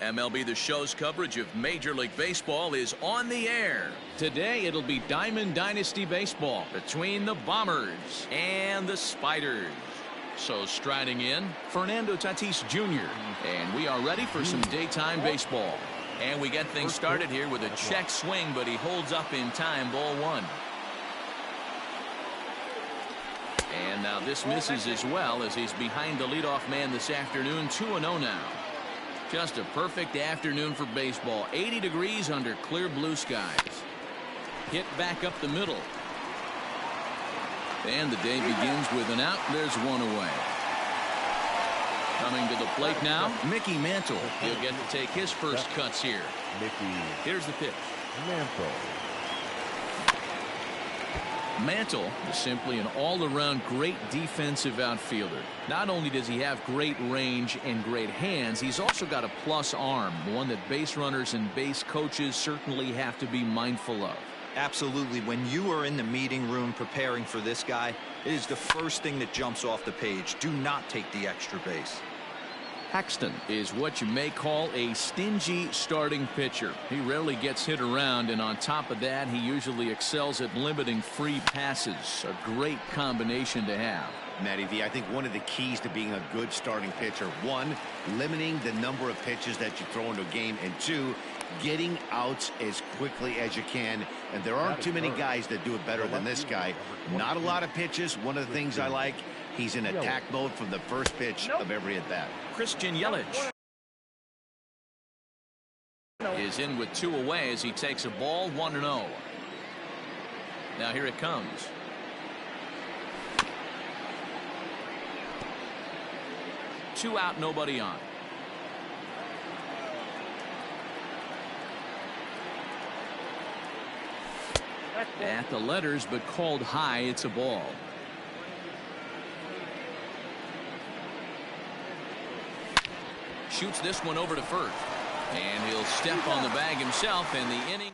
MLB The Show's coverage of Major League Baseball is on the air. Today it'll be Diamond Dynasty Baseball between the Bombers and the Spiders. So striding in, Fernando Tatis Jr. And we are ready for some daytime baseball. And we get things started here with a check swing, but he holds up in time, ball one. And now this misses as well as he's behind the leadoff man this afternoon, 2-0 now. Just a perfect afternoon for baseball. 80 degrees under clear blue skies. Hit back up the middle. And the day begins with an out. There's one away. Coming to the plate now, Mickey Mantle. He'll get to take his first cuts here. Here's the pitch. Mantle is simply an all-around great defensive outfielder. Not only does he have great range and great hands, he's also got a plus arm, one that base runners and base coaches certainly have to be mindful of. Absolutely. When you are in the meeting room preparing for this guy, it is the first thing that jumps off the page. Do not take the extra base. Paxton is what you may call a stingy starting pitcher. He rarely gets hit around, and on top of that, he usually excels at limiting free passes. A great combination to have. Matty V, I think one of the keys to being a good starting pitcher, one, limiting the number of pitches that you throw into a game, and two, getting outs as quickly as you can. And there aren't too many guys that do it better than this guy. Not a lot of pitches. One of the things I like, he's in attack mode from the first pitch of every at bat. Christian Yelich is in with two away as he takes a ball, 1-0. Now here it comes. Two out, nobody on. At the letters, but called high. It's a ball. Shoots this one over to first. And he'll step on the bag himself, and the inning.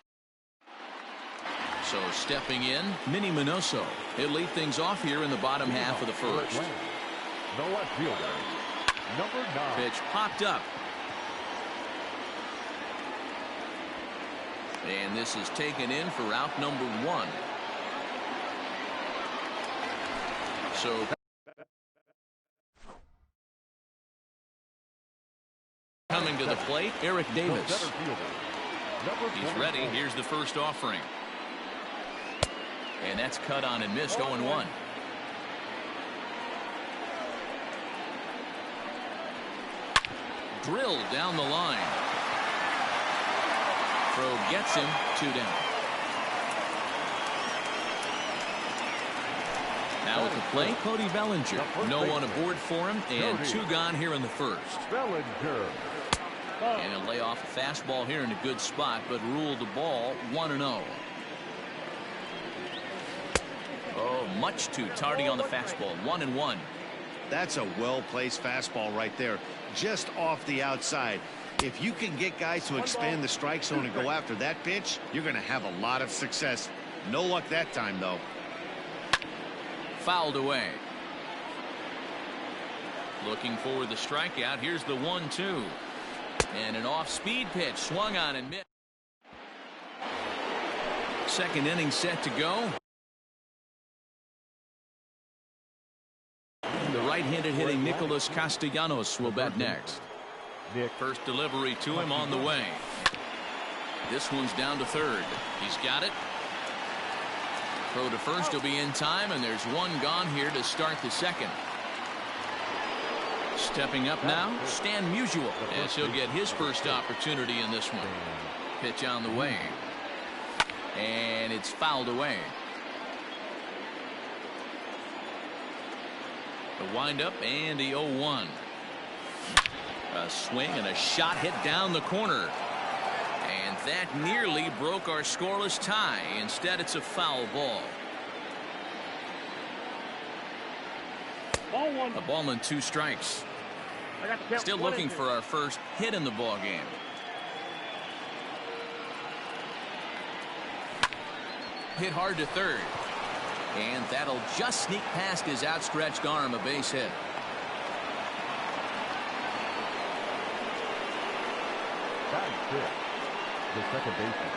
So stepping in, Minnie Minoso. He'll lead things off here in the bottom half of the first. The left fielder, number 9. Pitch popped up. And this is taken in for out number 1. So coming to the plate, Eric Davis. He's ready. Here's the first offering. And that's cut on and missed, 0-1. Drilled down the line. Throw gets him, 2 down. Now at the plate, Cody Bellinger. No one aboard for him, and 2 gone here in the first. And he'll lay off a fastball here in a good spot, but ruled the ball 1-0. Oh, much too tardy on the fastball, 1-1. That's a well-placed fastball right there, just off the outside. If you can get guys to expand the strike zone and go after that pitch, you're going to have a lot of success. No luck that time, though. Fouled away. Looking for the strikeout. Here's the 1-2. And an off-speed pitch swung on and missed. Second inning set to go. The right-handed hitting Nicholas Castellanos will bat next. First delivery to him on the way. This one's down to third. He's got it. Throw to first will be in time, and there's one gone here to start the second. Stepping up now, Stan Musial, as he'll get his first opportunity in this one. Pitch on the way. And it's fouled away. The windup and the 0-1. A swing and a shot hit down the corner. And that nearly broke our scoreless tie. Instead, it's a foul ball. A ball and 2 strikes. Still looking for our first hit in the ball game. Hit hard to third. And that'll just sneak past his outstretched arm, a base hit. 6, the second baseman.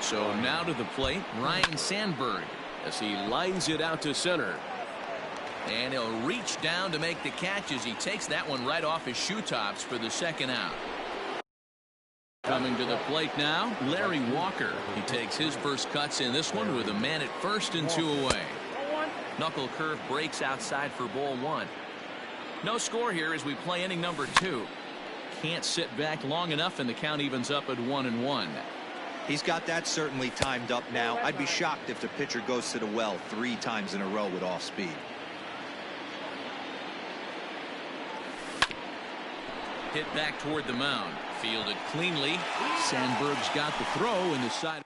So now to the plate, Ryan Sandberg, as he lines it out to center. And he'll reach down to make the catch as he takes that one right off his shoe tops for the second out. Coming to the plate now, Larry Walker. He takes his first cuts in this one with a man at first and 2 away. Knuckle curve breaks outside for ball 1. No score here as we play inning number 2. Can't sit back long enough, and the count evens up at 1-1. He's got that certainly timed up now. I'd be shocked if the pitcher goes to the well 3 times in a row with off speed. Hit back toward the mound. Fielded cleanly. Sandberg's got the throw in the side.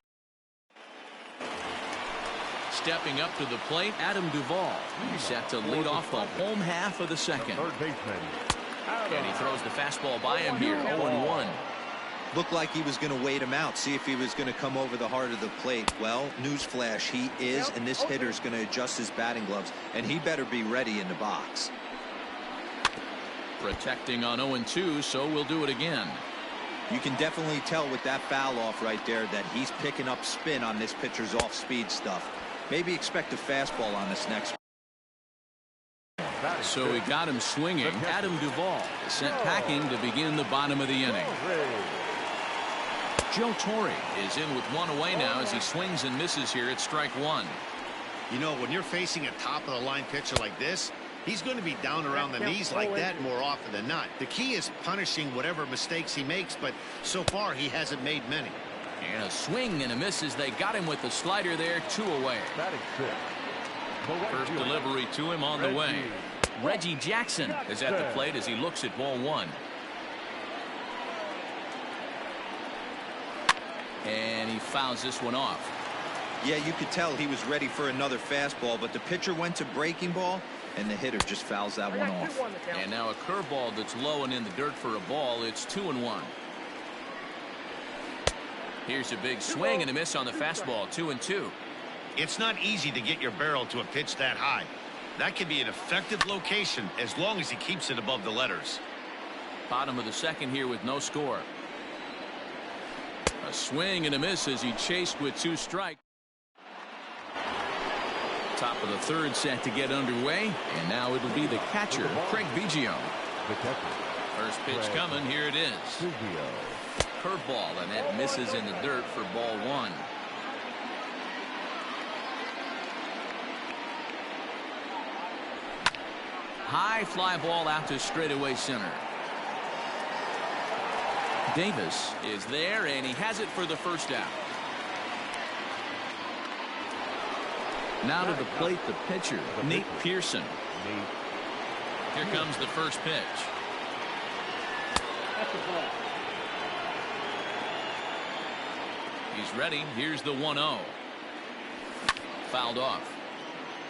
Stepping up to the plate, Adam Duvall. He's set to lead off the home half of the second. Third baseman. And he throws the fastball by him here. 0-1. Looked like he was going to wait him out, see if he was going to come over the heart of the plate. Well, newsflash, he is, and this hitter's going to adjust his batting gloves, and he better be ready in the box. Protecting on 0-2, so we'll do it again. You can definitely tell with that foul off right there that he's picking up spin on this pitcher's off-speed stuff. Maybe expect a fastball on this next. So he got him swinging. Adam Duvall is sent packing to begin the bottom of the inning. Joe Torre is in with 1 away now as he swings and misses here at strike 1. You know, when you're facing a top-of-the-line pitcher like this, he's going to be down around the knees like that more often than not. The key is punishing whatever mistakes he makes, but so far he hasn't made many. And a swing and a miss as they got him with the slider there, 2 away. First delivery to him on the way. Reggie Jackson is at the plate as he looks at ball 1. And he fouls this one off. Yeah, you could tell he was ready for another fastball, but the pitcher went to breaking ball, and the hitter just fouls that one off. And now a curveball that's low and in the dirt for a ball. It's 2-1. Here's a big swing and a miss on the fastball. 2-2. It's not easy to get your barrel to a pitch that high. That can be an effective location as long as he keeps it above the letters. Bottom of the second here with no score. A swing and a miss as he chased with 2 strikes. Top of the third set to get underway, and now it'll be the catcher, Craig Biggio. First pitch coming. Here it is. Curveball, and that misses in the dirt for ball 1. High fly ball out to straightaway center. Davis is there, and he has it for the first out. Now to the plate, the pitcher, Nate Pearson. Here comes the first pitch. He's ready. Here's the 1-0. Fouled off.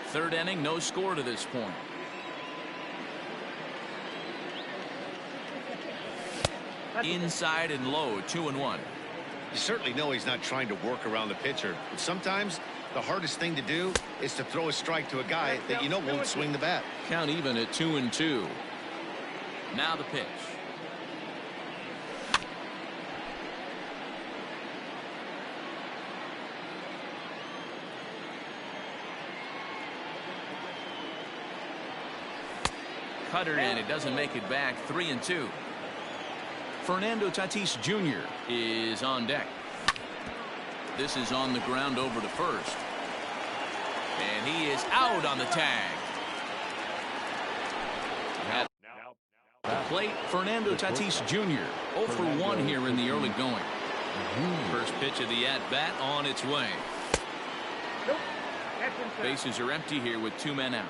Third inning, no score to this point. Inside and low, 2-1. You certainly know he's not trying to work around the pitcher, but sometimes the hardest thing to do is to throw a strike to a guy that you know won't swing the bat. Count even at 2-2. Now the pitch. Cutter, and it doesn't make it back. 3-2. Fernando Tatis Jr. is on deck. This is on the ground over to first. And he is out on the tag. At the plate, Fernando Tatis Jr. 0 for 1 here in the early going. First pitch of the at-bat on its way. Bases are empty here with 2 men out.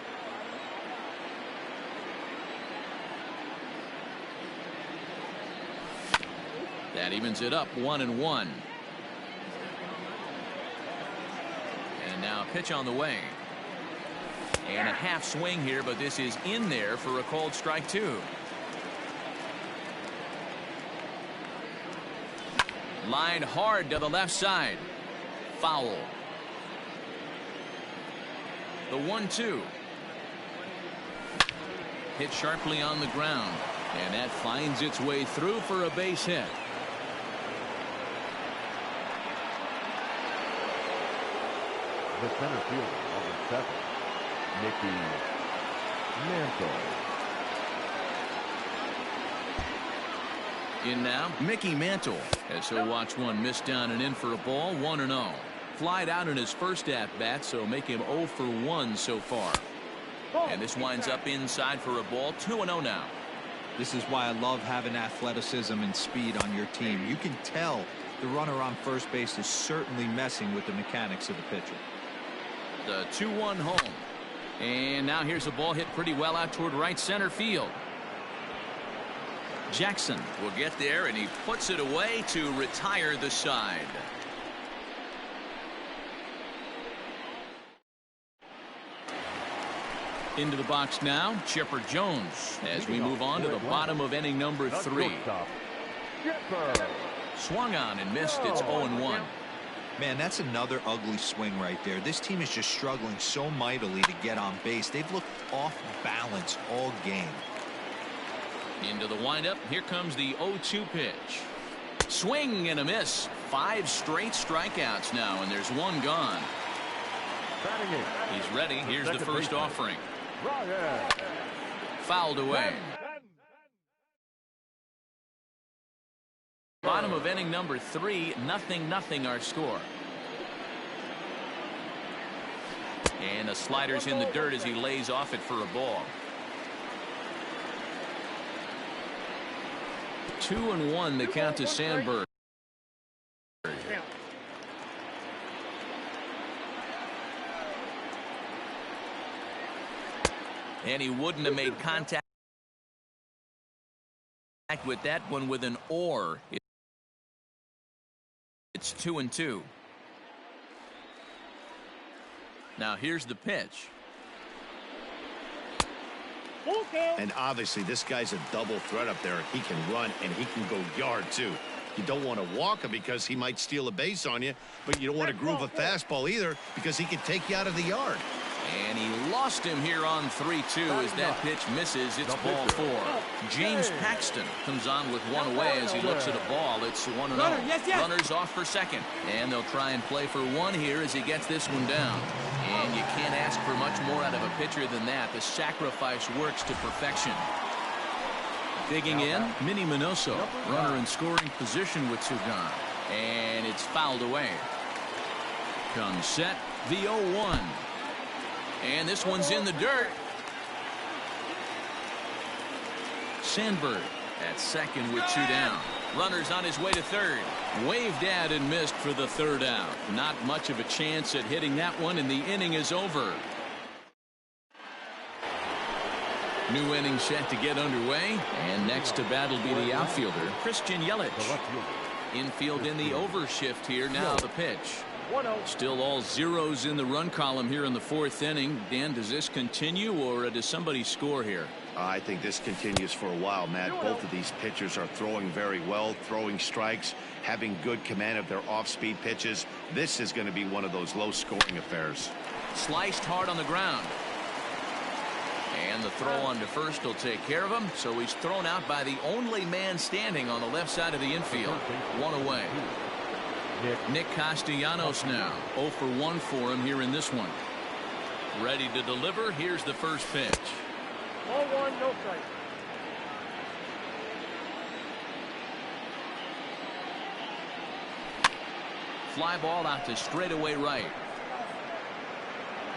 That evens it up 1-1. And now pitch on the way. And a half swing here, but this is in there for a called strike 2. Line hard to the left side. Foul. The 1-2. Hit sharply on the ground. And that finds its way through for a base hit. The center fielder, number 7, Mickey Mantle. In now, Mickey Mantle, as he'll watch one miss down and in for a ball, 1-0. Flied out in his first at-bat, so make him 0 for 1 so far. And this winds up inside for a ball, 2-0 now. This is why I love having athleticism and speed on your team. You can tell the runner on first base is certainly messing with the mechanics of the pitcher. The 2-1 home. And now here's a ball hit pretty well out toward right center field. Jackson will get there, and he puts it away to retire the side. Into the box now, Chipper Jones, as we move on to the bottom of inning number 3. Swung on and missed. It's 0-1. Man, that's another ugly swing right there. This team is just struggling so mightily to get on base. They've looked off balance all game. Into the windup. Here comes the 0-2 pitch. Swing and a miss. 5 straight strikeouts now, and there's one gone. He's ready. Here's the first offering. Fouled away. Bottom of inning number 3, 0-0 our score. And the slider's in the dirt as he lays off it for a ball. 2-1 the count to Sandberg. And he wouldn't have made contact with that one with an or. It's 2-2. Now here's the pitch. And obviously this guy's a double threat up there. He can run and he can go yard too. You don't want to walk him because he might steal a base on you, but you don't want to groove a fastball either because he can take you out of the yard. And he lost him here on 3-2 as that pitch misses. It's ball 4. James Paxton comes on with one away as he looks at a ball. It's 1-0. Runners off for second. And they'll try and play for one here as he gets this one down. And you can't ask for much more out of a pitcher than that. The sacrifice works to perfection. Digging in, Minnie Minoso. Runner in scoring position with 2 gone. And it's fouled away. Comes set, the 0-1. And this one's in the dirt. Sandberg at second with 2 down. Runner's on his way to third. Waved at and missed for the 3rd out. Not much of a chance at hitting that one, and the inning is over. New inning set to get underway. And next to bat will be the outfielder, Christian Yelich. Infield in the overshift here. Now the pitch. Still all zeros in the run column here in the 4th inning. Dan, does this continue, or does somebody score here? I think this continues for a while, Matt. Both of these pitchers are throwing very well, throwing strikes, having good command of their off-speed pitches. This is going to be one of those low-scoring affairs. Sliced hard on the ground. And the throw on to first will take care of him. So he's thrown out by the only man standing on the left side of the infield. One away. Nick Castellanos now 0 for 1 for him here in this one. Ready to deliver. Here's the first pitch. 0-1, no strike. Fly ball out to straightaway right.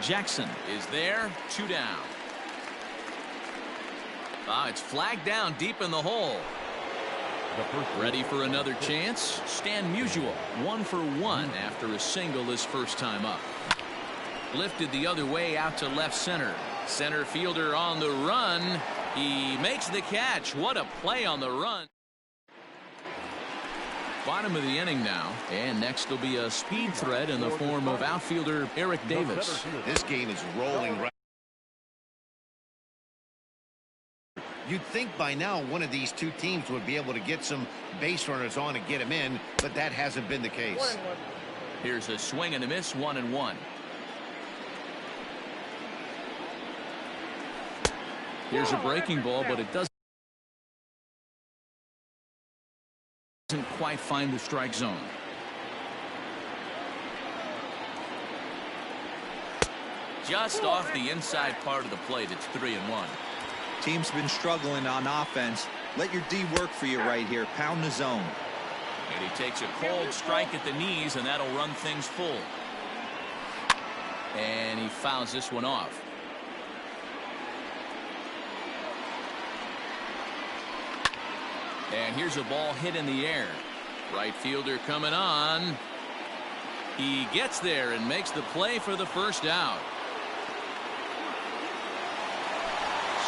Jackson is there. 2 down. It's flagged down deep in the hole. Ready for another chance. Stan Musial 1 for 1 after a single his first time up. Lifted the other way out to left center. Center fielder on the run. He makes the catch. What a play on the run. Bottom of the inning now, and next will be a speed threat in the form of outfielder Eric Davis. This game is rolling right. You'd think by now one of these 2 teams would be able to get some base runners on and get them in, but that hasn't been the case. Here's a swing and a miss, 1-1. Here's a breaking ball, but it doesn't quite find the strike zone. Just off the inside part of the plate. It's 3-1. Team's been struggling on offense. Let your D work for you right here. Pound the zone. And he takes a cold strike at the knees, and that'll run things full. And he fouls this one off. And here's a ball hit in the air. Right fielder coming on. He gets there and makes the play for the first out.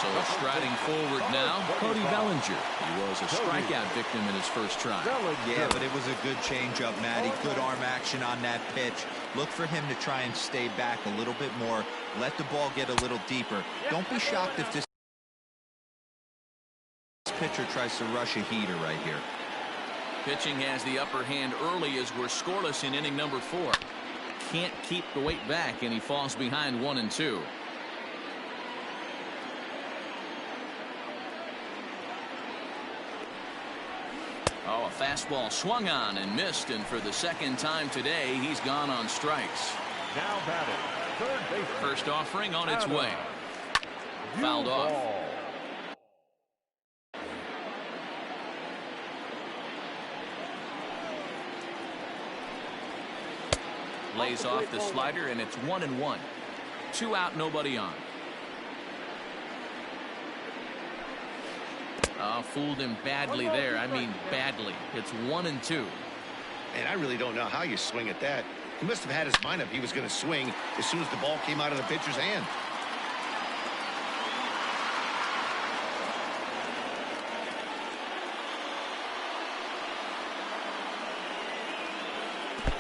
So striding forward now, Cody Bellinger. He was a strikeout victim in his first try. Yeah, but it was a good changeup, Matty. Good arm action on that pitch. Look for him to try and stay back a little bit more. Let the ball get a little deeper. Don't be shocked if this pitcher tries to rush a heater right here. Pitching has the upper hand early as we're scoreless in inning number 4. Can't keep the weight back, and he falls behind 1-2. Oh, a fastball swung on and missed, and for the second time today, he's gone on strikes. Now batting, third base. First offering on its way. Fouled off. Lays off the slider, and it's 1-1. 2 out, nobody on. Oh, fooled him badly there. I mean badly. It's 1-2. And I really don't know how you swing at that. He must have had his mind up he was going to swing as soon as the ball came out of the pitcher's hand.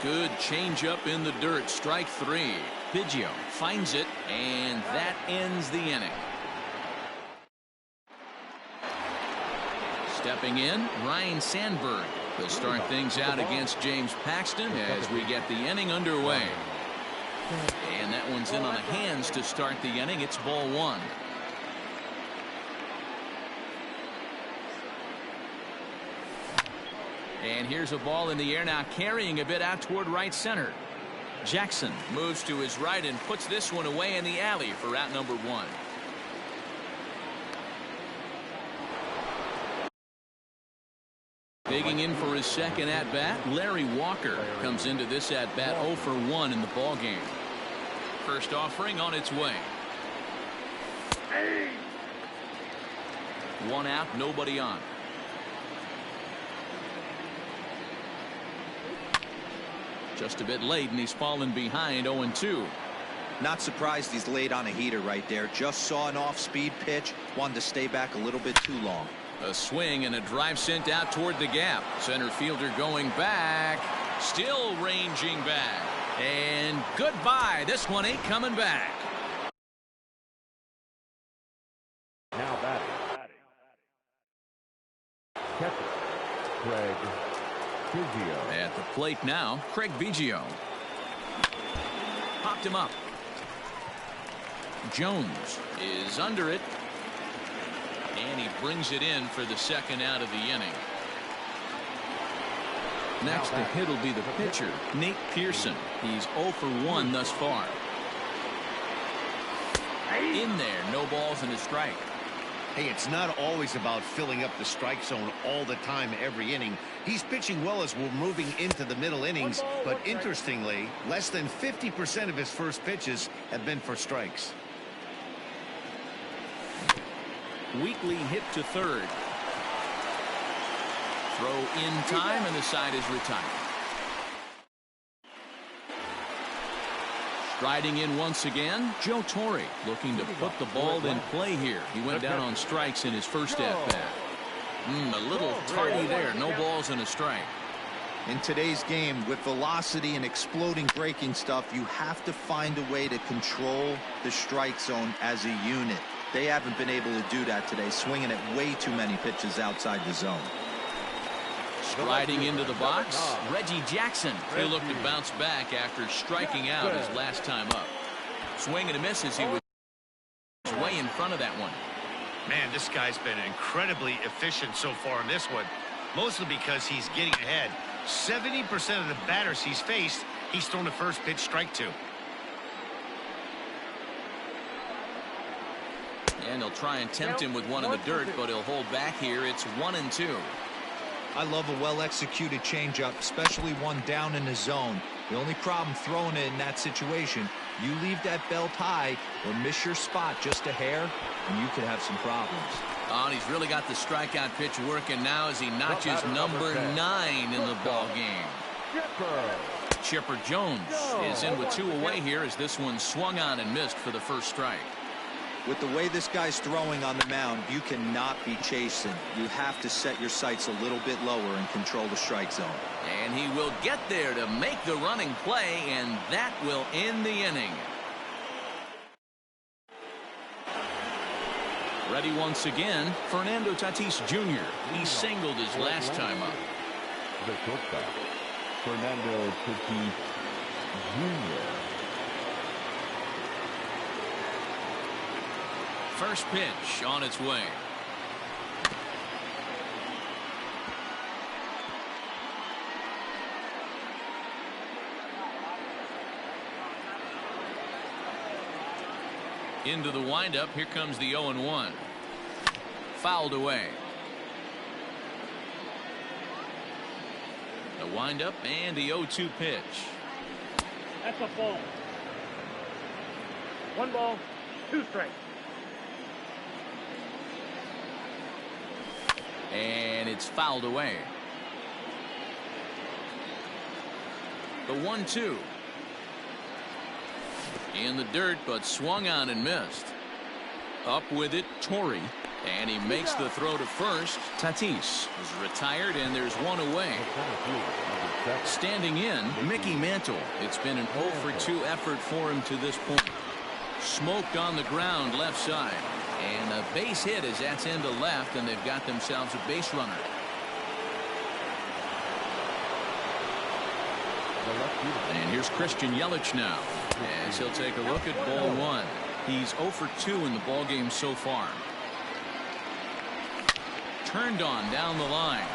Good changeup in the dirt. Strike 3. Biggio finds it, and that ends the inning. Stepping in, Ryan Sandberg. He'll start things out against James Paxton as we get the inning underway. And that one's in on the hands to start the inning. It's ball 1. And here's a ball in the air now, carrying a bit out toward right center. Jackson moves to his right and puts this one away in the alley for out number 1. Digging in for his second at-bat, Larry Walker comes into this at-bat 0 for 1 in the ballgame. First offering on its way. 1 out, nobody on. Just a bit late, and he's fallen behind 0-2. Not surprised he's laid on a heater right there. Just saw an off-speed pitch. Wanted to stay back a little bit too long. A swing and a drive sent out toward the gap. Center fielder going back. Still ranging back. And goodbye. This one ain't coming back. Now batting. Catcher, Craig Biggio. At the plate now, Craig Biggio. Popped him up. Jones is under it. And he brings it in for the second out of the inning. Next to hit will be the pitcher, Nate Pearson. He's 0 for 1 thus far. In there, no balls and a strike. Hey, it's not always about filling up the strike zone all the time every inning. He's pitching well as we're moving into the middle innings, but interestingly, less than 50% of his first pitches have been for strikes. Weekly hit to third. Throw in time, and the side is retired. Striding in once again, Joe Torre looking to put the ball in play here. He went down on strikes in his first at-bat. A little tardy there. No balls and a strike. In today's game, with velocity and exploding breaking stuff, you have to find a way to control the strike zone as a unit. They haven't been able to do that today, swinging at way too many pitches outside the zone. Striding into the box, Reggie Jackson. He'll look to bounce back after striking out his last time up. Swing and a miss as he was way in front of that one. Man, this guy's been incredibly efficient so far in this one, mostly because he's getting ahead. 70% of the batters he's faced, he's thrown the first pitch strike to. And they'll try and tempt him with one in the dirt, but he'll hold back here. It's 1-2. I love a well-executed changeup, especially one down in the zone. The only problem throwing it in that situation, you leave that belt high or miss your spot just a hair, and you could have some problems. Oh, and he's really got the strikeout pitch working now as he notches number 9 in the ball game. Chipper Jones is in with 2 away here as this one swung on and missed for the first strike. With the way this guy's throwing on the mound, you cannot be chasing. You have to set your sights a little bit lower and control the strike zone. And he will get there to make the running play, and that will end the inning. Ready once again, Fernando Tatis Jr. He singled his last time up. The shortstop, Fernando Tatis Jr. First pitch on its way. Into the windup. Here comes the 0-1. Fouled away. The windup and the 0-2 pitch. That's a ball. 1 ball, 2 strikes. And it's fouled away. The 1-2. In the dirt, but swung on and missed. Up with it, Torrey. And he makes the throw to first. Tatis is retired, and there's 1 away. Standing in, Mickey Mantle. It's been an 0-for-2 effort for him to this point. Smoked on the ground left side. And a base hit as that's into left, and they've got themselves a base runner. And here's Christian Yelich now, as he'll take a look at ball 1. He's 0-for-2 in the ball game so far. Turned on down the line,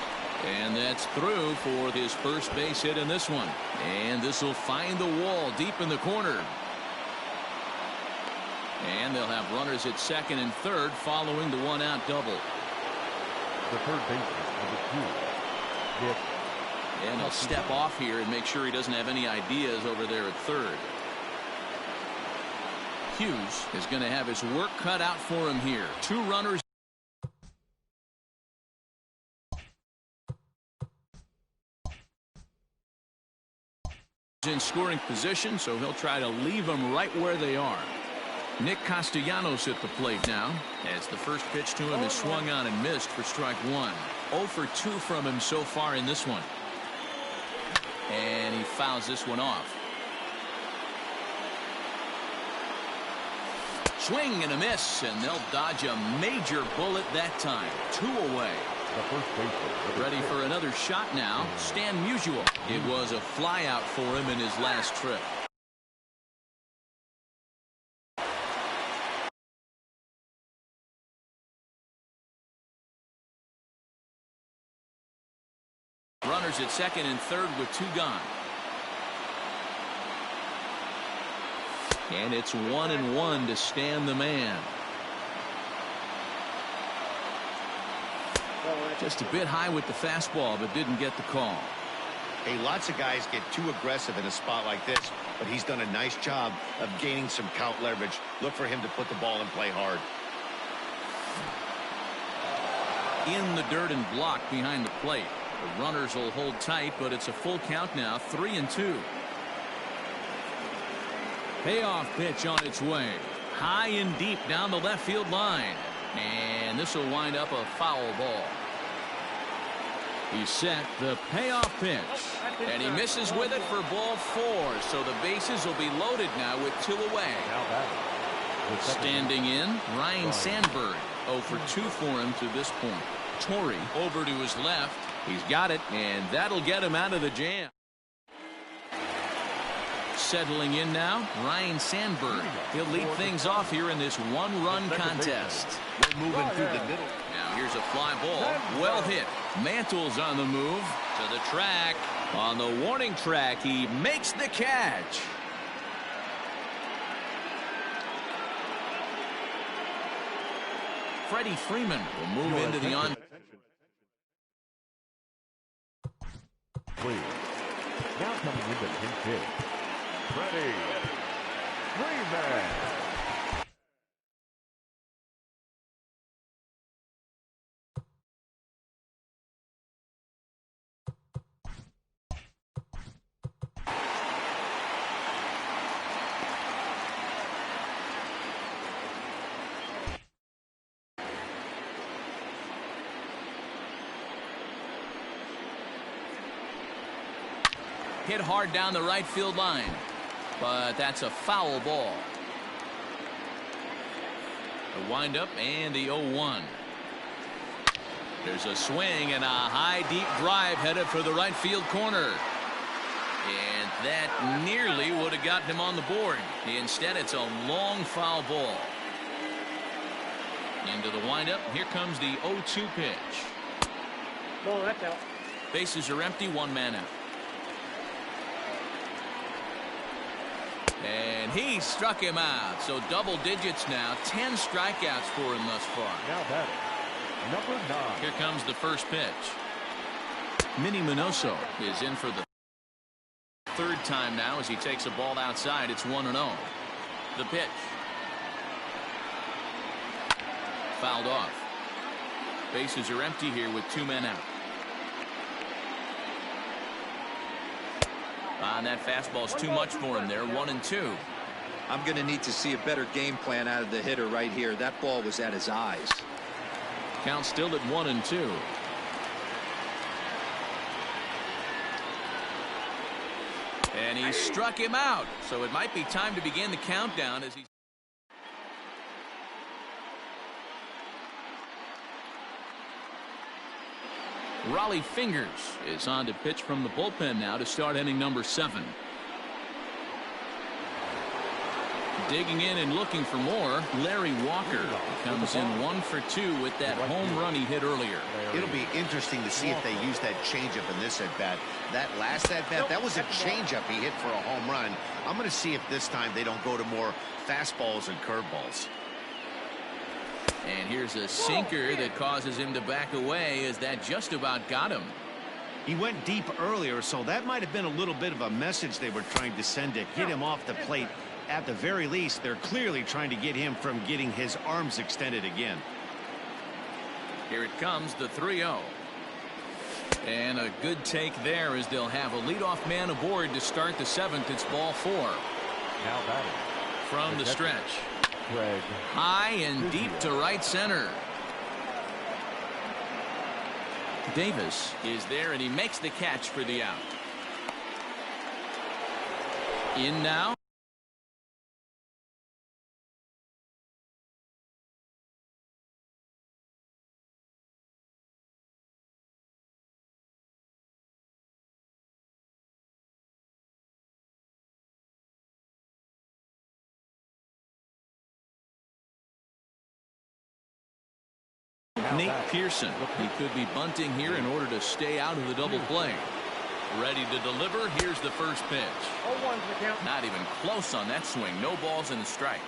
and that's through for his first base hit in this one. And this will find the wall deep in the corner. And they'll have runners at second and third following the 1-out double. The third baseman, number 2. And he'll step off here and make sure he doesn't have any ideas over there at third. Hughes is going to have his work cut out for him here. 2 runners in scoring position, so he'll try to leave them right where they are. Nick Castellanos at the plate now, as the first pitch to him is swung on and missed for strike 1. 0-for-2 from him so far in this one. And he fouls this one off. Swing and a miss, and they'll dodge a major bullet that time. 2 away. The first baseman. Ready for another shot now, Stan Musial. It was a flyout for him in his last trip. Runners at second and third with 2 gone. And it's 1-1 to Stan the man. Just a bit high with the fastball, but didn't get the call. Hey, lots of guys get too aggressive in a spot like this, but he's done a nice job of gaining some count leverage. Look for him to put the ball in play hard. In the dirt and blocked behind the plate. The runners will hold tight, but it's a full count now, 3-2. Payoff pitch on its way. High and deep down the left field line. And this will wind up a foul ball. He's set the payoff pitch. And he misses with it for ball 4. So the bases will be loaded now with 2 away. Standing in, Ryan Sandberg. 0-for-2 for him to this point. Torrey over to his left. He's got it, and that'll get him out of the jam. Settling in now, Ryan Sandberg. He'll lead things off here in this 1-run contest. We're moving through the middle. Now here's a fly ball. Well hit. Mantle's on the move to the track. On the warning track, he makes the catch. Freddie Freeman will move into the on. Please. Now coming into pinch hit, Freddie Freeman. Hit hard down the right field line, but that's a foul ball. The windup and the 0-1. There's a swing and a high deep drive headed for the right field corner. And that nearly would have gotten him on the board. Instead, it's a long foul ball. Into the windup. Here comes the 0-2 pitch. Ball, that's out. Bases are empty, one man out. And he struck him out. So double digits now. 10 strikeouts for him thus far. Now batting, number 9. Here comes the first pitch. Minnie Minoso is in for the third time now as he takes a ball outside. It's 1-0. The pitch. Fouled off. Bases are empty here with 2 men out. And that fastball's too much for him there. 1-2. I'm going to need to see a better game plan out of the hitter right here. That ball was at his eyes. Count still at 1-2. And he struck him out. So it might be time to begin the countdown as he. Raleigh Fingers is on to pitch from the bullpen now to start inning number 7. Digging in and looking for more, Larry Walker comes in 1 for 2 with that home run he hit earlier. It'll be interesting to see if they use that changeup in this at-bat. That last at-bat, that was a changeup he hit for a home run. I'm going to see if this time they don't go to more fastballs and curveballs. And here's a sinker that causes him to back away as that just about got him. He went deep earlier, so that might have been a little bit of a message they were trying to send to hit him off the plate. At the very least, they're clearly trying to get him from getting his arms extended again. Here it comes, the 3-0. And a good take there as they'll have a leadoff man aboard to start the 7th. It's ball 4. Now batting from the stretch. Greg. High and deep to right center. Davis is there and he makes the catch for the out. In now. Nate Pearson. He could be bunting here in order to stay out of the double play. Ready to deliver. Here's the first pitch. 0-1's the count. Not even close on that swing. No balls and a strike.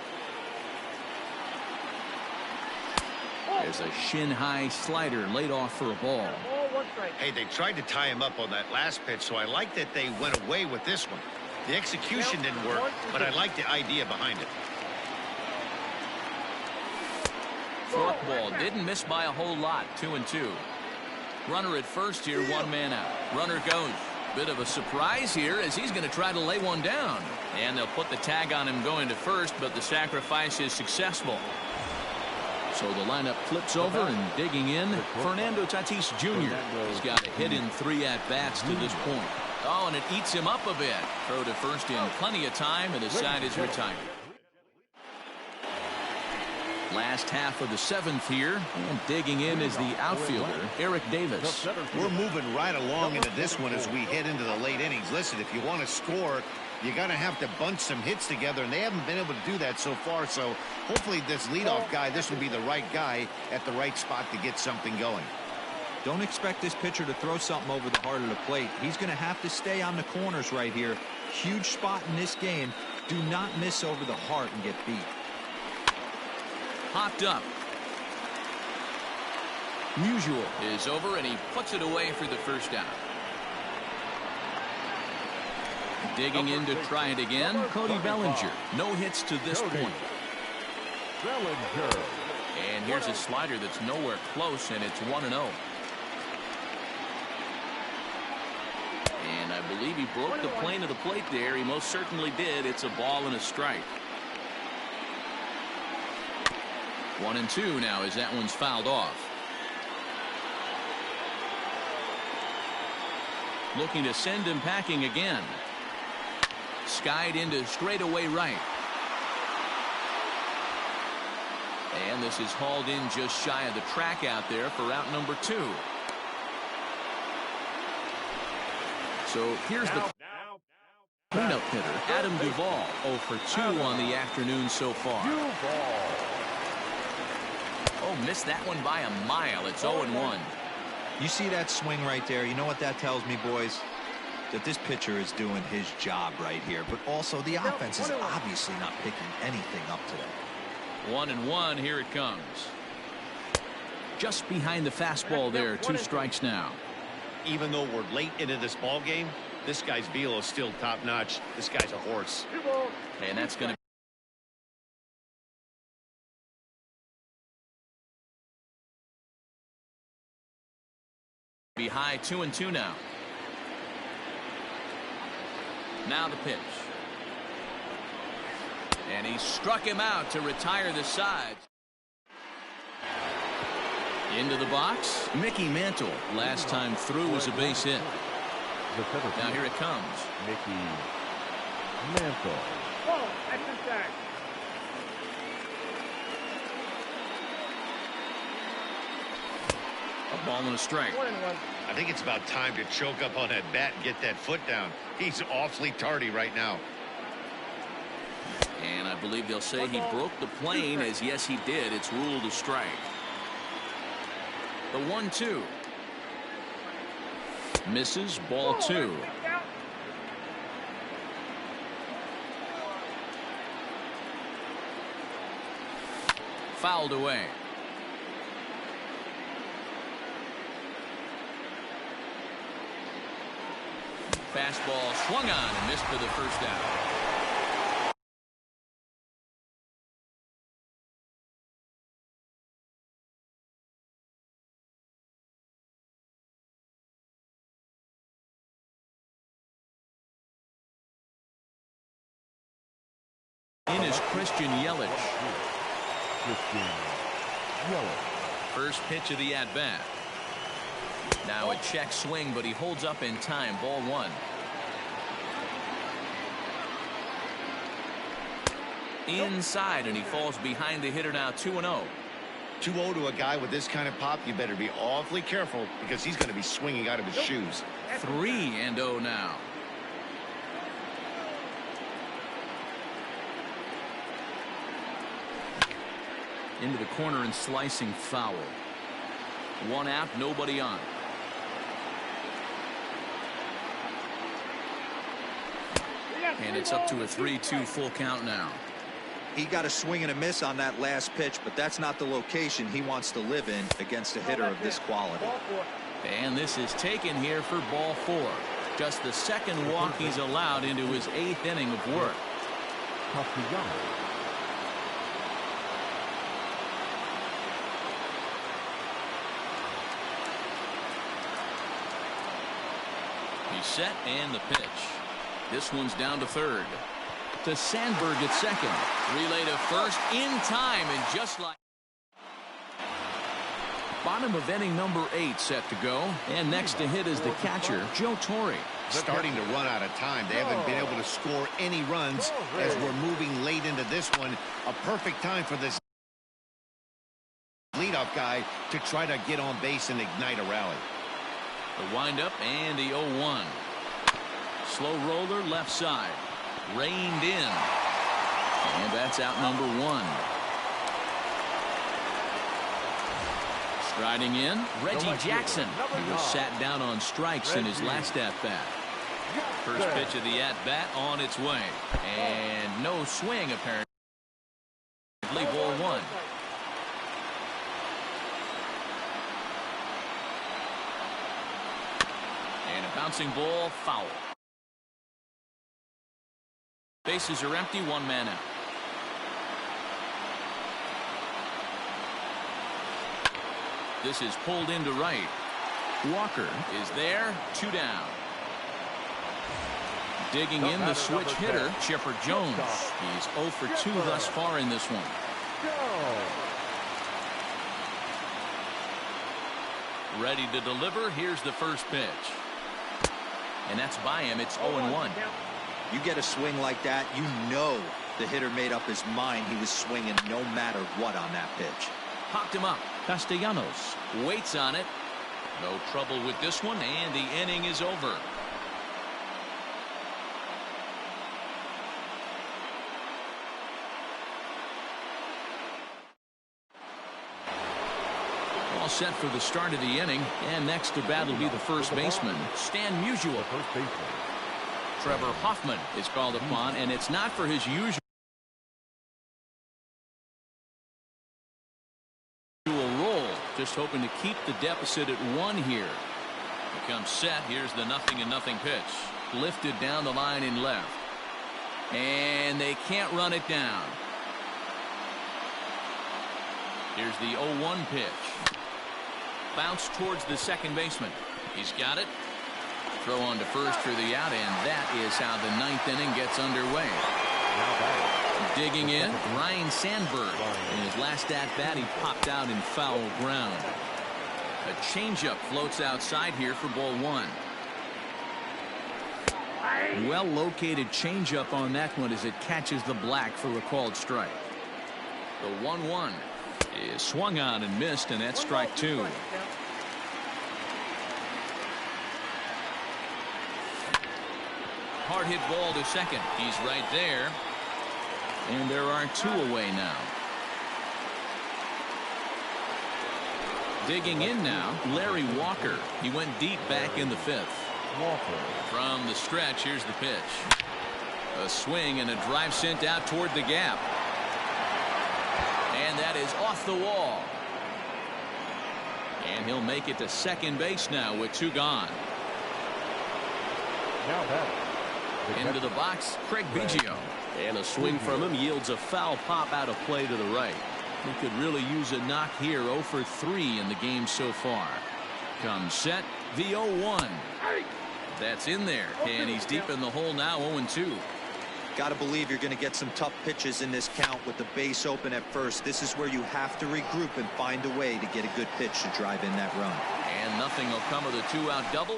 There's a shin-high slider laid off for a ball. Ball, 1 strike. Hey, they tried to tie him up on that last pitch, so I like that they went away with this one. The execution didn't work, but I like the idea behind it. Forkball didn't miss by a whole lot. 2-2. Runner at first here, 1 man out. Runner goes. Bit of a surprise here as he's going to try to lay one down. And they'll put the tag on him going to first, but the sacrifice is successful. So the lineup flips over and digging in. Fernando Tatis Jr. He's got a hit in 3 at-bats to this point. Oh, and it eats him up a bit. Throw to first in plenty of time, and the side is retired. Last half of the 7th here, and digging in is the outfielder, Eric Davis. We're moving right along into this one as we head into the late innings. Listen, if you want to score, you're going to have to bunch some hits together, and they haven't been able to do that so far. So hopefully this leadoff guy, this will be the right guy at the right spot to get something going. Don't expect this pitcher to throw something over the heart of the plate. He's going to have to stay on the corners right here. Huge spot in this game. Do not miss over the heart and get beat. Hopped up. Usual is over, and he puts it away for the first down. Digging in to try it again, Cody Bellinger. No hits to this point. Bellinger. And here's a slider that's nowhere close, and it's 1-0. And I believe he broke the plane of the plate there. He most certainly did. It's a ball and a strike. 1-2 now as that one's fouled off. Looking to send him packing again. Skied into straightaway right. And this is hauled in just shy of the track out there for out number 2. So here's the cleanup hitter, Adam Duvall, 0 for 2 on the afternoon so far. Oh, missed that one by a mile. It's 0-1. You see that swing right there? You know what that tells me, boys? That this pitcher is doing his job right here. But also, the offense is obviously not picking anything up today. 1-1. Here it comes. Just behind the fastball there. 2 strikes now. Even though we're late into this ball game, this guy's velo is still top notch. This guy's a horse. And that's going to be high. 2-2 now. Now the pitch. And he struck him out to retire the sides. Into the box, Mickey Mantle. Last time through was a base hit. Now here it comes. Mickey Mantle. Whoa, extra tag. A ball and a strike. 1-1. I think it's about time to choke up on that bat and get that foot down. He's awfully tardy right now. And I believe they'll say he broke the plane, as yes he did. It's ruled a strike. The 1-2. Misses, ball 2. Fouled away. Fastball swung on and missed for the first down. In is Christian Yelich. First pitch of the at-bat. Now a check swing, but he holds up in time. Ball 1. Inside, and he falls behind the hitter now. 2-0. 2-0 to a guy with this kind of pop. You better be awfully careful because he's going to be swinging out of his shoes. 3-0 now. Into the corner and slicing foul. 1 out, nobody on. And it's up to a 3-2 full count now. He got a swing and a miss on that last pitch, but that's not the location he wants to live in against a hitter of this quality. And this is taken here for ball 4. Just the second walk he's allowed into his 8th inning of work. He's set, and the pitch. This one's down to third. To Sandberg at second. Relay to first in time, and just like bottom of inning number 8 set to go. And next to hit is the catcher, Joe Torre. Starting to run out of time. They haven't been able to score any runs as we're moving late into this one. A perfect time for this leadoff guy to try to get on base and ignite a rally. The windup and the 0-1. Slow roller left side. Reined in. And that's out number 1. Striding in, Reggie Jackson. He was sat down on strikes in his last at-bat. First pitch of the at-bat on its way. And no swing, apparently. Ball 1. Bouncing ball, foul. Bases are empty, one man out. This is pulled into right. Walker is there, 2 down. Digging in the switch hitter, Chipper Jones. He's 0 for 2 thus far in this one. Ready to deliver. Here's the first pitch. And that's by him. It's 0-1. You get a swing like that, you know the hitter made up his mind he was swinging no matter what on that pitch. Popped him up. Castellanos waits on it. No trouble with this one, and the inning is over. All set for the start of the inning, and next to bat will be the first baseman, Stan Musial. Trevor Hoffman is called upon, and it's not for his usual role, just hoping to keep the deficit at 1 here. He comes set. Here's the 0-0 pitch. Lifted down the line in left. And they can't run it down. Here's the 0-1 pitch. Bounce towards the second baseman. He's got it. Throw on to first for the out, and that is how the 9th inning gets underway. Digging in, Ryan Sandberg. In his last at-bat, he popped out in foul ground. A changeup floats outside here for ball 1. Well-located changeup on that one as it catches the black for a called strike. The 1-1 is swung on and missed, and that's strike 2. Hard hit ball to second. He's right there. And there are 2 away now. Digging in now, Larry Walker. He went deep back in the 5th. From the stretch, here's the pitch. A swing and a drive sent out toward the gap. And that is off the wall. And he'll make it to second base now with 2 gone. Now batting. Into the box, Craig Biggio. And a swing from him yields a foul pop out of play to the right. He could really use a knock here. 0 for 3 in the game so far. Comes set, the 0-1. That's in there, and he's deep in the hole now, 0-2. Got to believe you're going to get some tough pitches in this count with the base open at first. This is where you have to regroup and find a way to get a good pitch to drive in that run. And nothing will come of the 2-out double.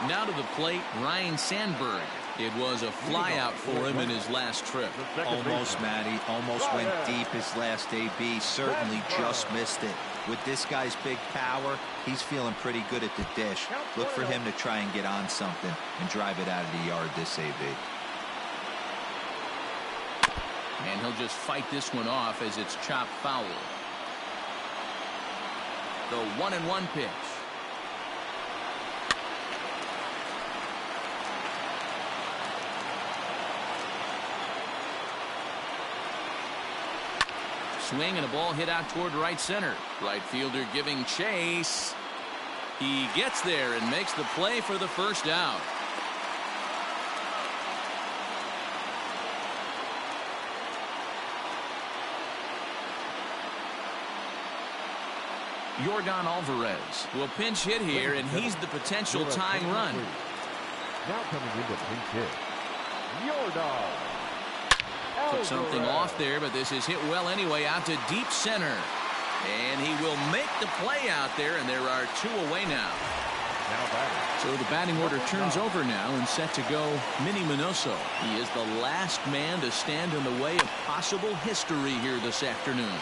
Now to the plate, Ryan Sandberg. It was a flyout for him in his last trip. Almost, Matty. Almost went deep his last AB. Certainly just missed it. With this guy's big power, he's feeling pretty good at the dish. Look for him to try and get on something and drive it out of the yard this AB. And he'll just fight this one off as it's chopped foul. The 1-1 pitch. Swing and a ball hit out toward right center. Right fielder giving chase. He gets there and makes the play for the first out. Yordan Alvarez will pinch hit here, and he's the potential tying run. Now coming into pinch hit, Yordan. Took something off there, but this is hit well anyway, out to deep center. And he will make the play out there, and there are 2 away now. So the batting order turns over now, and set to go Minnie Minoso. He is the last man to stand in the way of possible history here this afternoon.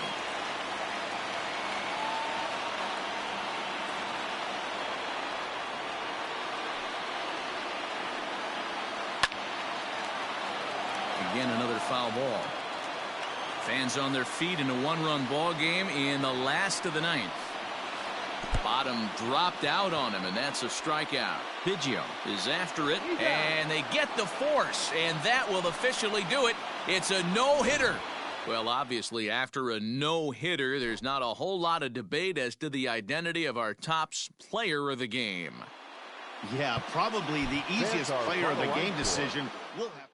Again, another foul ball. Fans on their feet in a 1-run ball game in the last of the 9th. Bottom dropped out on him, and that's a strikeout. Biggio is after it, and they get the force, and that will officially do it. It's a no-hitter. Well, obviously, after a no-hitter, there's not a whole lot of debate as to the identity of our top player of the game. Yeah, probably the easiest player of the game decision. We'll have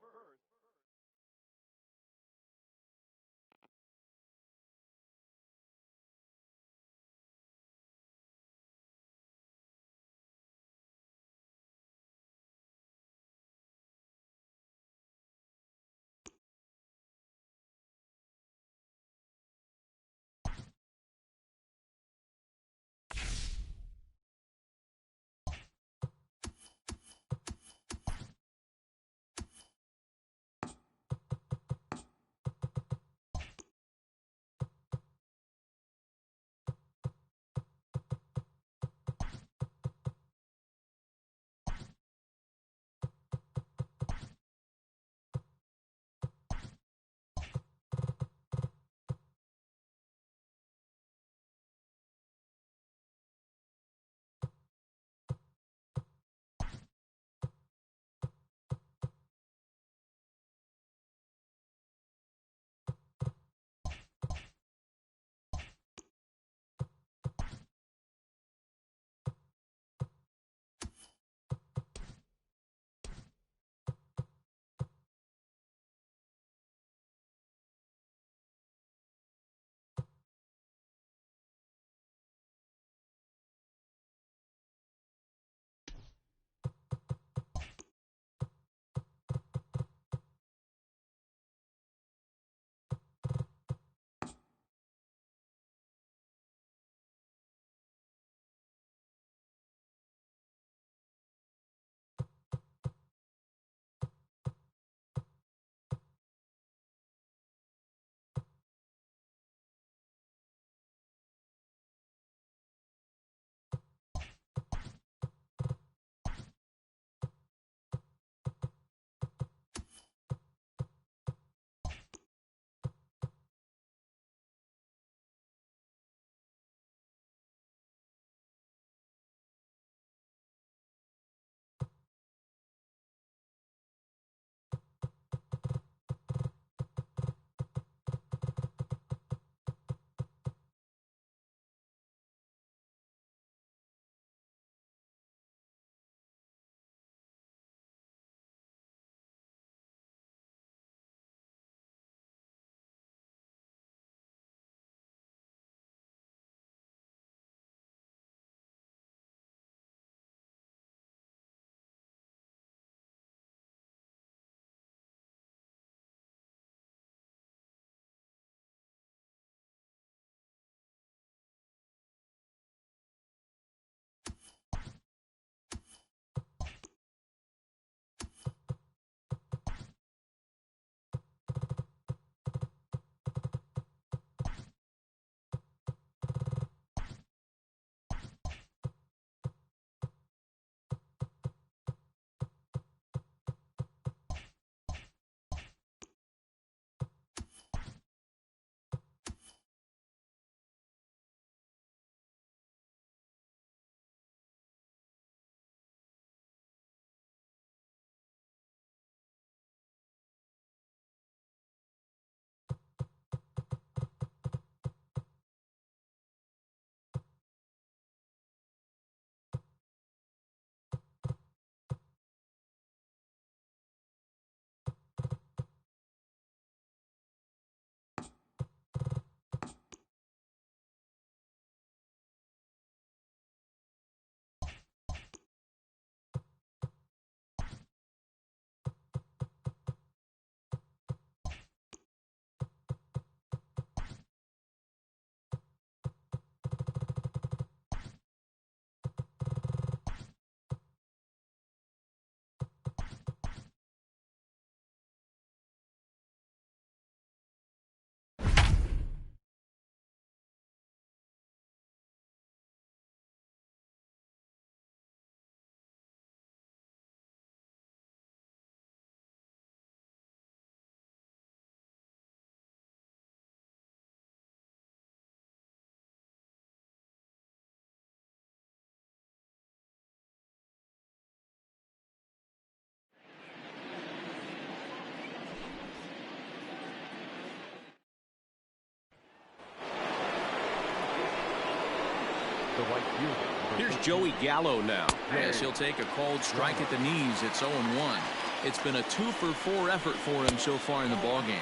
the right fielder. Here's Joey Gallo now. Yes, he'll take a called strike at the knees. It's 0-1. It's been a 2-for-4 effort for him so far in the ballgame.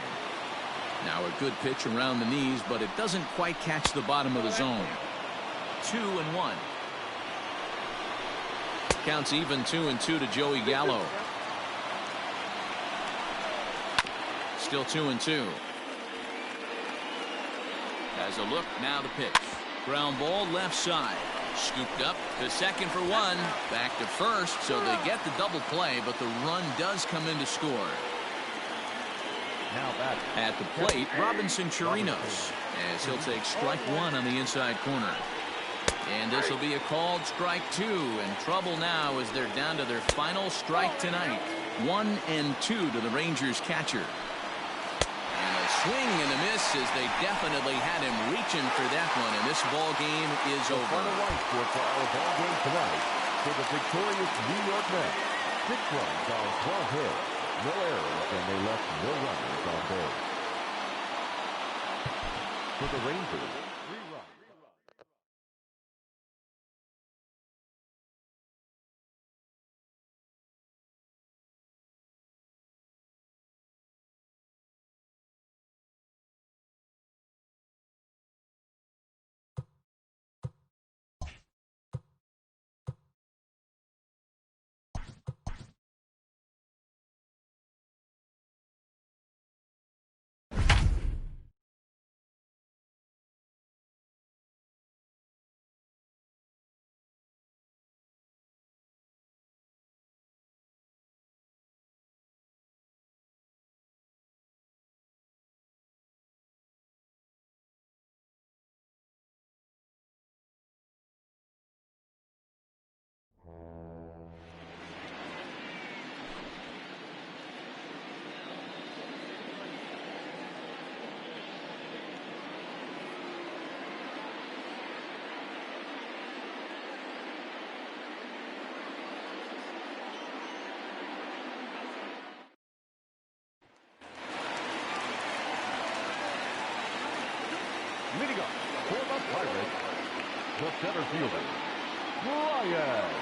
Now a good pitch around the knees, but it doesn't quite catch the bottom of the zone. 2-1. Counts even 2-2 to Joey Gallo. Still 2-2. Has a look, now the pitch. Ground ball left side. Scooped up to second for one. Back to first, so they get the double play, but the run does come in to score. Now back at the plate, Robinson Chirinos, as he'll take strike one on the inside corner. And this will be a called strike two, and trouble now as they're down to their final strike tonight. 1-2 to the Rangers catcher. And a swing and a miss as they definitely had him reaching for that one, and this ball game is over. Final right score for our ball game tonight for the victorious New York Mets. 6 runs on 12 hits, no errors, and they left no runners on base. For the Rangers, 3 runs. Leading up for the Pirates, the center fielder, Brian Reynolds.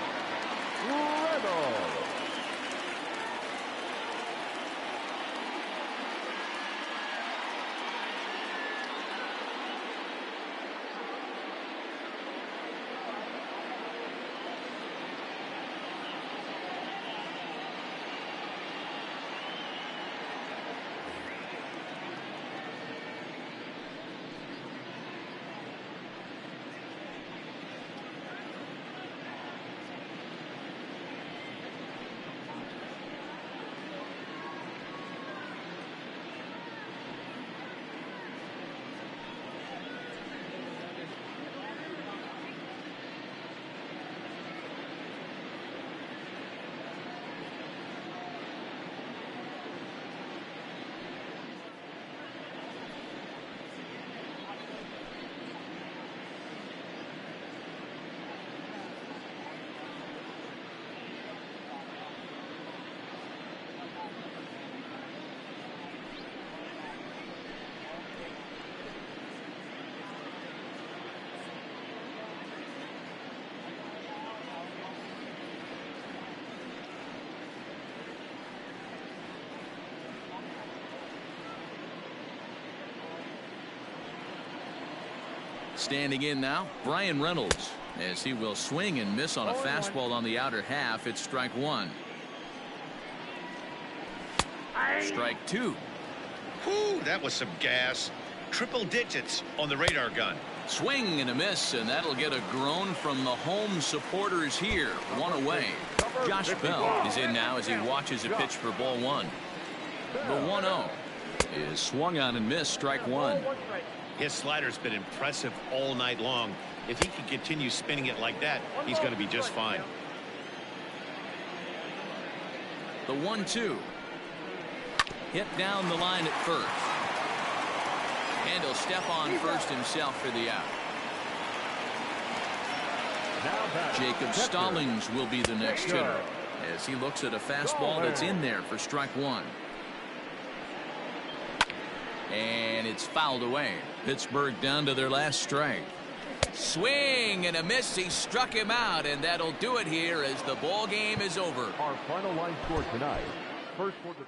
Standing in now, Brian Reynolds, as he will swing and miss on a fastball on the outer half. It's strike one. Strike two. Whew, that was some gas. Triple digits on the radar gun. Swing and a miss, and that'll get a groan from the home supporters here. One away. Josh Bell is in now as he watches a pitch for ball one. The 1-0 is swung on and missed, strike one. His slider's been impressive all night long. If he can continue spinning it like that, he's going to be just fine. The 1-2. Hit down the line at first. And he'll step on first himself for the out. Jacob Stallings will be the next hitter as he looks at a fastball that's in there for strike one. And it's fouled away. Pittsburgh down to their last strike. Swing and a miss. He struck him out, and that'll do it here as the ball game is over. Our final line score tonight. First for the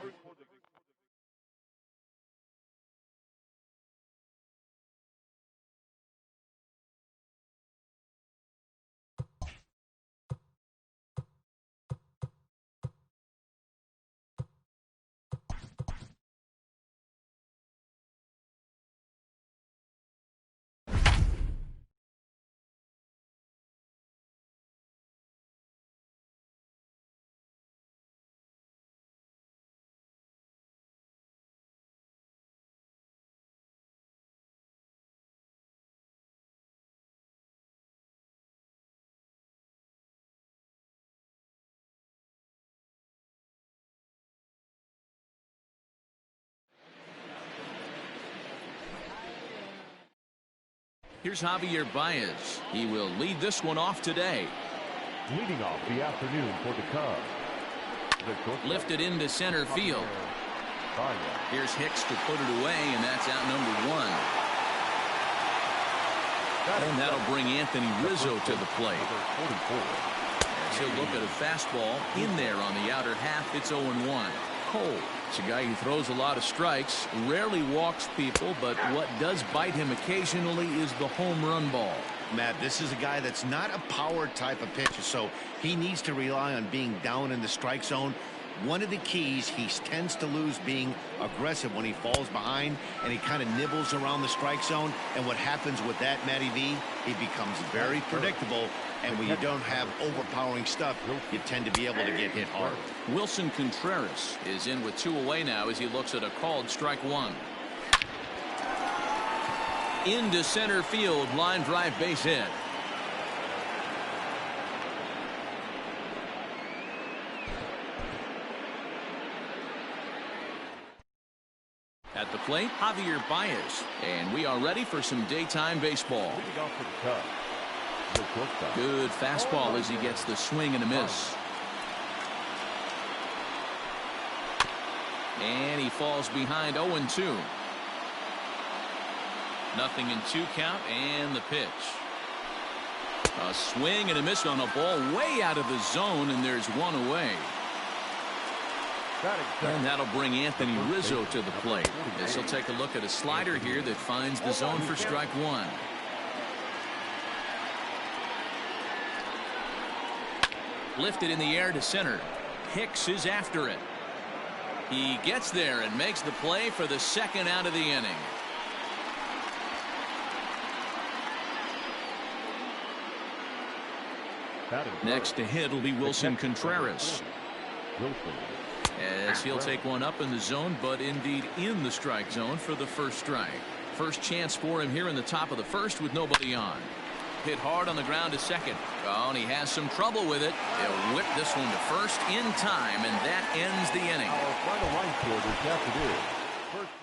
Here's Javier Baez. He will lead this one off today. leading off the afternoon for the Cubs. Lifted into center field. Here's Hicks to put it away, and that's out number 1. And that'll bring Anthony Rizzo to the plate. As he'll look at a fastball in there on the outer half. It's 0-1. Cole, it's a guy who throws a lot of strikes, rarely walks people, but what does bite him occasionally is the home run ball. Matt, this is a guy that's not a power type of pitcher, so he needs to rely on being down in the strike zone. One of the keys, he tends to lose being aggressive when he falls behind, and he kind of nibbles around the strike zone. And what happens with that, Matty V, he becomes very predictable. And when you don't have overpowering stuff, you tend to be able to get hit hard. Wilson Contreras is in with 2 away now as he looks at a called strike 1. Into center field, line drive, base hit. At the plate, Javier Baez. And we are ready for some daytime baseball. Leading off for the Cubs. Good fastball as he gets the swing and a miss. And he falls behind 0-2. Nothing in 2 count, and the pitch. A swing and a miss on a ball way out of the zone, and there's 1 away. And that'll bring Anthony Rizzo to the plate as he'll take a look at a slider here that finds the zone for strike 1. Lifted in the air to center. Hicks is after it. He gets there and makes the play for the second out of the inning. Next to hit will be Wilson Contreras. As he'll take one up in the zone, but indeed in the strike zone for the first strike. First chance for him here in the top of the first with nobody on. Hit hard on the ground to second. Oh, and he has some trouble with it. He'll whip this one to first in time, and that ends the inning. Our final line score this afternoon. First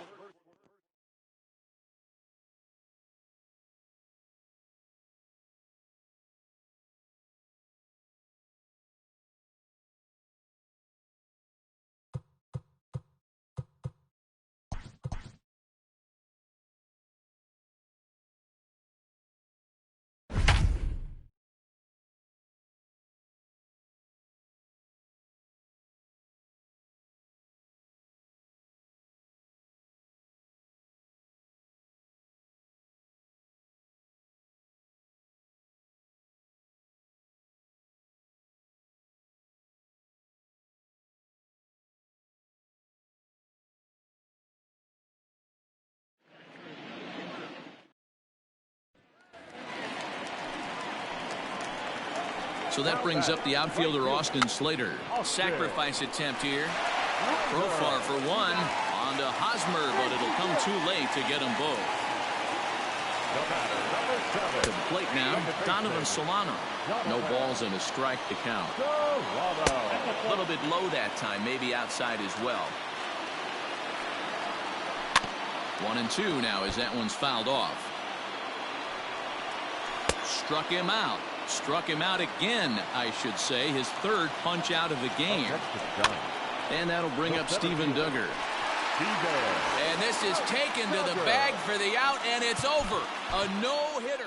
So that brings up the outfielder Austin Slater. Sacrifice attempt here. Profar for 1. On to Hosmer, but it'll come too late to get them both. To the plate now, Donovan Solano. No balls and a strike to count. A little bit low that time, maybe outside as well. 1-2 now as that one's fouled off. Struck him out. Struck him out again, I should say. His 3rd punch out of the game. And that'll bring up Steven Duggar. And this is taken to the bag for the out, and it's over. A no-hitter.